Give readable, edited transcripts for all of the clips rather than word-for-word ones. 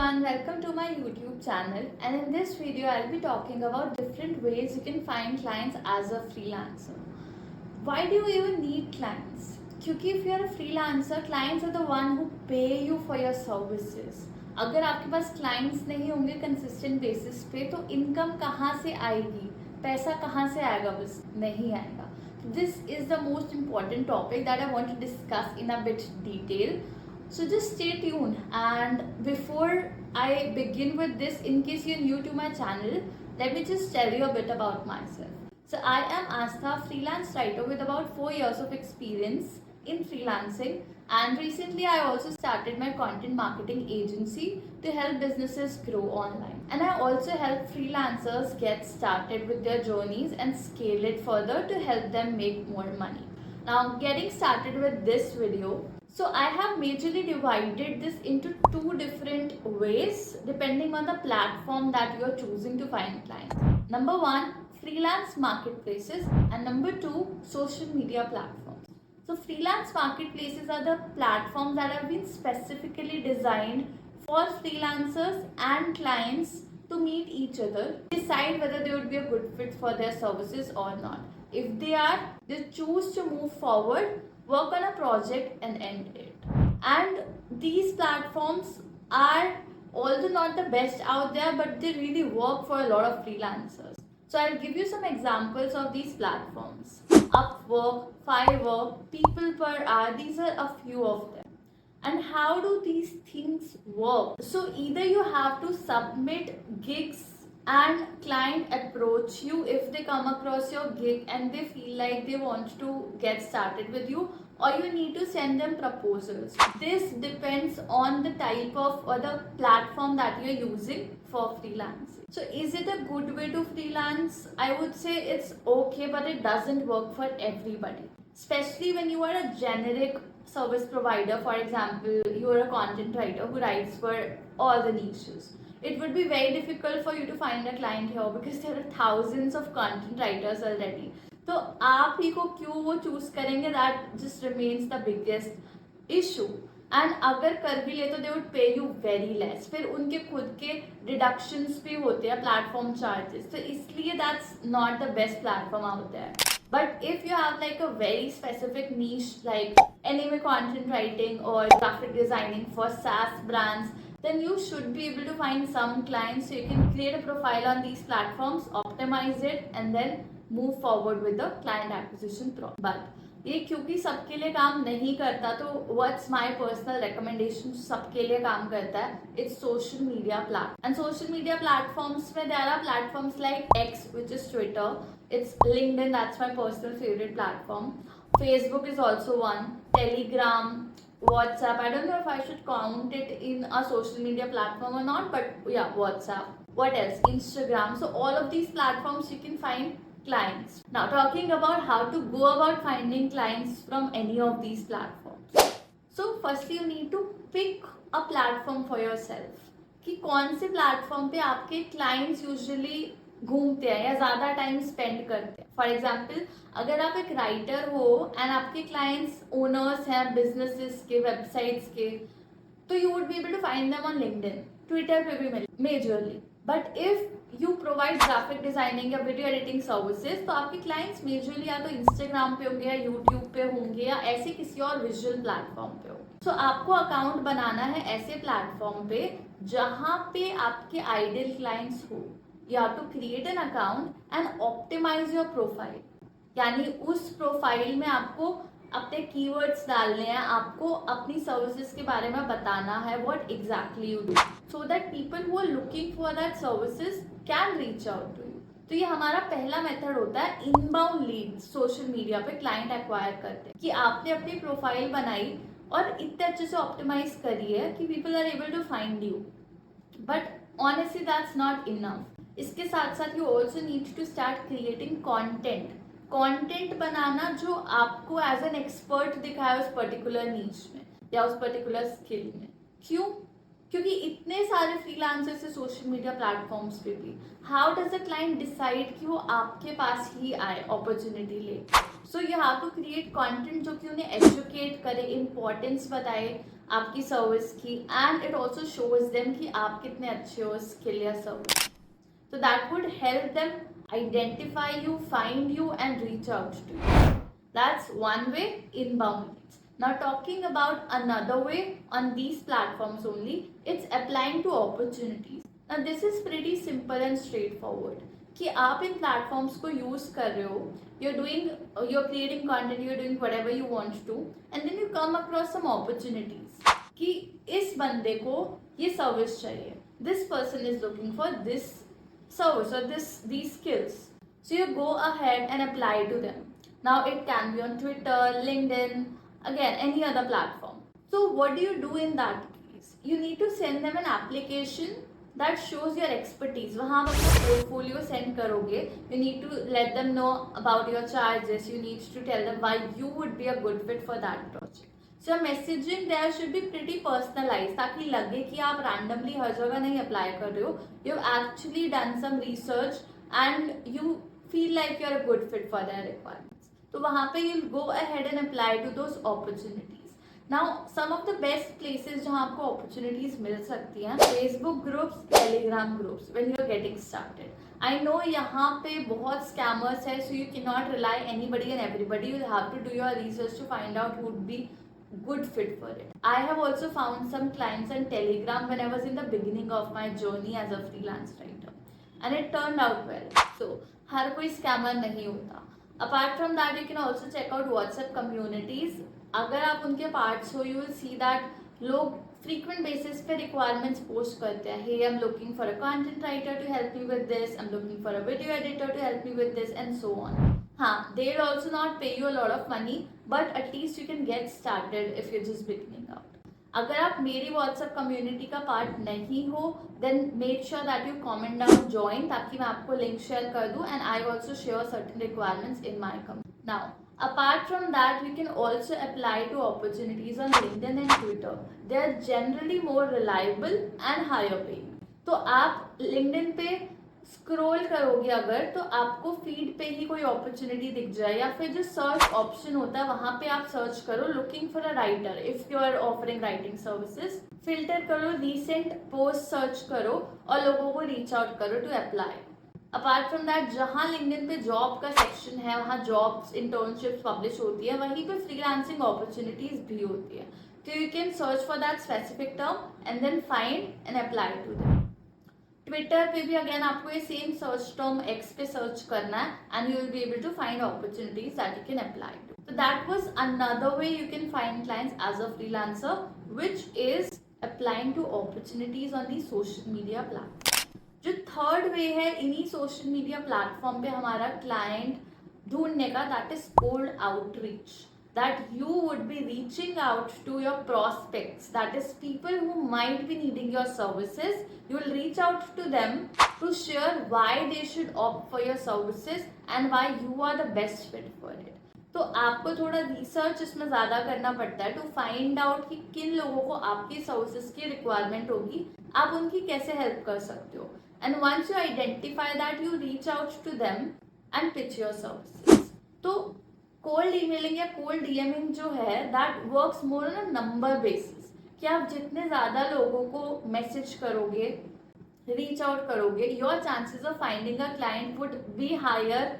everyone, welcome to my YouTube channel, and in this video I'll be talking about different ways you can find clients as a freelancer. Why do you even need clients? क्योंकि if you're a freelancer, clients are the one who pay you for your services. अगर आपके पास clients नहीं होंगे consistent basis पे तो income कहाँ से आएगी, पैसा कहाँ से आएगा, बस नहीं आएगा. This is the most important topic that I want to discuss in a bit detail. So just stay tuned, and before I begin with this, in case you're new to my channel, let me just tell you a bit about myself. So I am Astha, freelance writer with about 4 years of experience in freelancing, and recently I also started my content marketing agency to help businesses grow online. And I also help freelancers get started with their journeys and scale it further to help them make more money. Now, getting started with this video, so I have majorly divided this into two different ways depending on the platform that you are choosing to find clients. Number one, freelance marketplaces, and number two, social media platforms. So freelance marketplaces are the platforms that have been specifically designed for freelancers and clients to meet each other, decide whether they would be a good fit for their services or not. If they are, they choose to move forward, work on a project and end it. And these platforms are, although not the best out there, but they really work for a lot of freelancers. So I'll give you some examples of these platforms. Upwork, Fiverr, People Per Hour, these are a few of them. And how do these things work? So either you have to submit gigs and client approach you if they come across your gig and they feel like they want to get started with you, or you need to send them proposals. This depends on the type of or the platform that you're using for freelancing. So is it a good way to freelance? I would say it's okay, but it doesn't work for everybody. Especially when you are a generic service provider. For example, you are a content writer who writes for all the niches. It would be very difficult for you to find a client here because there are thousands of content writers already. तो आप ही को क्यों वो choose करेंगे, that just remains the biggest issue. And अगर कर भी ले तो दे वुड पे यू वेरी लेस. फिर उनके खुद के डिडक्शंस भी होते हैं, प्लेटफॉर्म चार्जेस, तो इसलिए that's not the best platform out there. But if you have like a very specific niche like anime content writing or graphic designing for SaaS brands, then you should be able to find some clients. So you can create a profile on these platforms, optimize it, and then move forward with the client acquisition process. But ये क्योंकि सबके लिए काम नहीं करता, तो what's my personal recommendation सबके लिए काम करता है, it's social media platform. And social media platforms में there are platforms like X, which is Twitter, it's LinkedIn, that's my personal favorite platform. Facebook is also one, Telegram, WhatsApp. I don't know if I should count it in a social media platform or not, but yeah, WhatsApp. What else? Instagram. So all of these platforms you can find clients. Now talking about how to go about finding clients from any of these platforms. So firstly you need to pick a platform for yourself कि कौन से platform पे आपके clients usually घूमते हैं या ज़्यादा time spend करते हैं. फॉर एग्जाम्पल, अगर आप एक राइटर हो एंड आपके क्लाइंट्स ओनर्स हैं बिजनेसेस के, वेबसाइट्स के, तो you would be able to find them on LinkedIn, Twitter पे भी majorly. But if you provide graphic designing या वीडियो एडिटिंग सर्विसेज, तो आपके क्लाइंट्स मेजरली या तो इंस्टाग्राम पे होंगे या यूट्यूब पे होंगे या ऐसे किसी और विजुअल प्लेटफॉर्म पे होंगे. सो आपको अकाउंट बनाना है ऐसे प्लेटफॉर्म पे जहाँ पे आपके आइडियल क्लाइंट्स हो. You have to create an account and optimize your profile. यानी उस प्रोफाइल में आपको अपने कीवर्ड्स डालने हैं, आपको अपनी सर्विसेज के बारे में बताना है, what exactly you do, so that people who are looking for that services can reach out to you. तो ये हमारा पहला मेथड होता है इनबाउंड लीड. सोशल मीडिया पे क्लाइंट एक्वायर करते हैं कि आपने अपनी प्रोफाइल बनाई और इतने अच्छे से ऑप्टिमाइज करी है कि people are able to find you. But honestly that's not enough. इसके साथ साथ you also need to start creating content. Content बनाना जो आपको एज एन एक्सपर्ट दिखाए उस पर्टिकुलर नीच में या उस पर्टिकुलर स्किल में. क्यों? क्योंकि इतने सारे फ्रीलांसर्स है सोशल मीडिया प्लेटफॉर्म्स पे भी. How does a client decide कि वो आपके पास ही आए अपॉर्चुनिटी ले? So you have to create content जो कि उन्हें एजुकेट करे, इम्पोर्टेंस बताए, आपकी सर्विस की, and it also shows them कि आप कितने अच्छे हो स्किल या service. So that would help them identify you, find you, and reach out to you. That's one way, inbound leads. Now talking about another way on these platforms only, it's applying to opportunities. Now this is pretty simple and straightforward. कि आप इन platforms को use कर रहे हो, you're creating content, you're doing whatever you want to, and then you come across some opportunities कि इस बंदे को ये सर्विस चाहिए, this person is looking for this service or these skills, so you go ahead and apply to them. Now it can be on Twitter, LinkedIn, again any other platform. So what do you do in that case? You need to send them an application that shows your expertise. वहाँ आप अपना portfolio send करोगे. You need to let them know about your charges. You need to tell them why you would be a good fit for that project. So your messaging there should be pretty personalized, ताकि लगे कि आप randomly हर जगह नहीं apply कर रहे हो. You've actually done some research and you feel like you're a good fit for their requirements. तो वहाँ पे you'll go ahead and apply to those opportunities. Now some of the best places जहाँ आपको opportunities मिल सकती हैं, Facebook groups, Telegram groups when you're getting started. I know यहाँ पे बहुत scammers है, so you cannot rely anybody and everybody. You'll have to do your research to find out who would be good fit for it. I have also found some clients on Telegram when I was in the beginning of my journey as a freelance writer, and it turned out well. So हर कोई scammer नहीं होता. Apart from that, you can also check out WhatsApp communities. अगर आप उनके parts हो, you will see that लोग frequent basis पे requirements post करते हैं. Hey, I'm looking for a content writer to help me with this. I'm looking for a video editor to help me with this, and so on. हाँ, they'll also not pay you a lot of money, but at least you can get started if you're just beginning out. अगर आप मेरी WhatsApp community का part नहीं हो, then make sure that you comment down join, ताकि मैं आपको link share कर दूँ, and I also share certain requirements in my community. Now, apart from that, you can also apply to opportunities on LinkedIn and Twitter. They are generally more reliable and higher paying. तो आप LinkedIn पे scroll करोगे अगर, तो आपको feed पे ही कोई opportunity दिख जाए, या फिर जो सर्च ऑप्शन होता है वहां पे आप सर्च करो looking for a writer if you are offering writing services. Filter करो, रीसेंट पोस्ट सर्च करो और लोगों को रीच आउट करो to apply. Apart from that, जहाँ लिंक्डइन पे जॉब का सेक्शन है वहाँ जॉब्स, इंटर्नशिप्स पब्लिश होती है, वहीं पे फ्रीलांसिंग अपॉर्चुनिटीज भी होती है. तो you can search for that specific term and then find and apply to them. Twitter पे भी अगेन आपको ये सेम सर्च टर्म एक्स पे सर्च करना है, and you will be able to find opportunities that you can apply to. So that was another way you can find clients as a freelancer, which is applying to opportunities on the social media platform. जो third way है इन्हीं social media platform पे हमारा client ढूंढने का, that is cold outreach. That you would be reaching out to your prospects, that is people who might be needing your services. You will reach out to them to share why they should opt for your services and why you are the best fit for it. तो आपको थोड़ा research इसमें ज़्यादा करना पड़ता है to find out कि किन लोगों को आपकी सर्विसेज की रिक्वायरमेंट होगी, आप उनकी कैसे हेल्प कर सकते हो. And once you identify that, you reach out to them and pitch your services. तो कोल्ड ईमेलिंग या कोल्ड डीएमिंग जो है, that works more on a number basis, कि आप जितने ज़्यादा लोगों को मैसेज करोगे, रीच आउट करोगे, your chances of finding a client would be higher,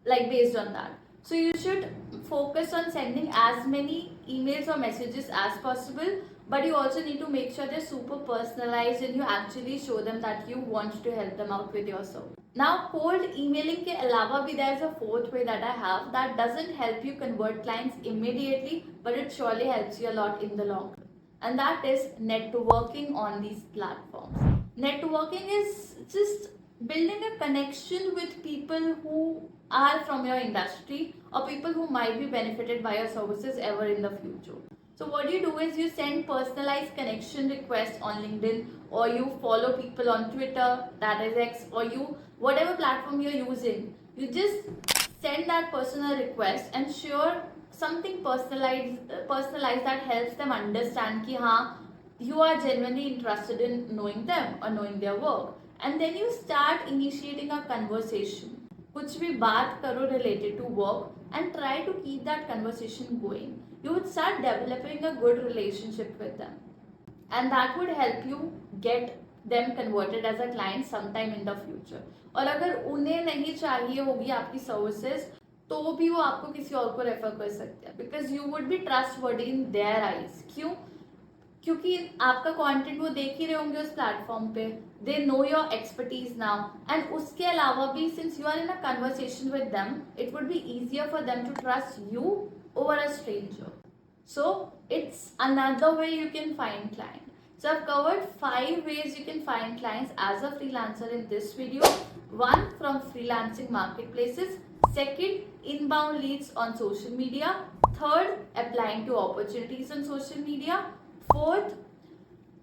like based on that. So you should focus on sending as many emails or messages as possible, but you also need to make sure they're super personalized and you actually show them that you want to help them out with your service. Now cold emailing के अलावा भी there is a fourth way that I have that doesn't help you convert clients immediately, but it surely helps you a lot in the long run, and that is networking on these platforms. Networking is just building a connection with people who are from your industry or people who might be benefited by your services ever in the future. So what you do is you send personalized connection requests on LinkedIn, or you follow people on Twitter, that is X, or you, whatever platform you're using, you just send that person a request and share something personalized that helps them understand कि हाँ, you are genuinely interested in knowing them or knowing their work. And then you start initiating a conversation. कुछ भी बात करो related to work and try to keep that conversation going. You would start developing a good relationship with them, and that would help you get them converted as a client sometime in the future. और अगर उन्हें नहीं चाहिए होगी आपकी services तो भी वो आपको किसी और को रेफर कर सकते हैं, because you would B trustworthy in their eyes. क्यों? क्योंकि आपका कंटेंट वो देख ही रहे होंगे उस प्लेटफॉर्म पे. They know your expertise now, and उसके अलावा भी since you are in a conversation with them, it would be easier for them to trust you over a stranger. So it's another way you can find client. So I've covered 5 ways you can find clients as a freelancer in this video. 1, from freelancing marketplaces. 2, inbound leads on social media. 3, applying to opportunities on social media. 4,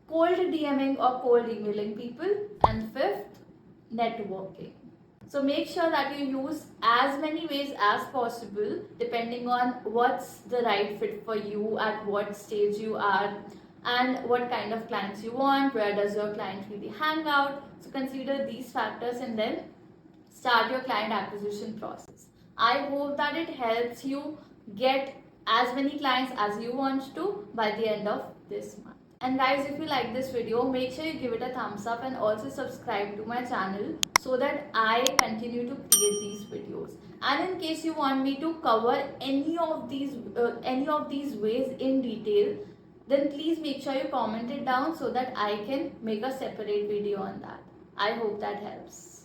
cold DMing or cold emailing people. And 5th, networking. So make sure that you use as many ways as possible depending on what's the right fit for you, at what stage you are, and what kind of clients you want, where does your client really hang out. So consider these factors and then start your client acquisition process. I hope that it helps you get as many clients as you want to by the end of this month. And guys, if you like this video, make sure you give it a thumbs up and also subscribe to my channel so that I continue to create these videos. And in case you want me to cover any of these ways in detail, then please make sure you comment it down so that I can make a separate video on that. I hope that helps.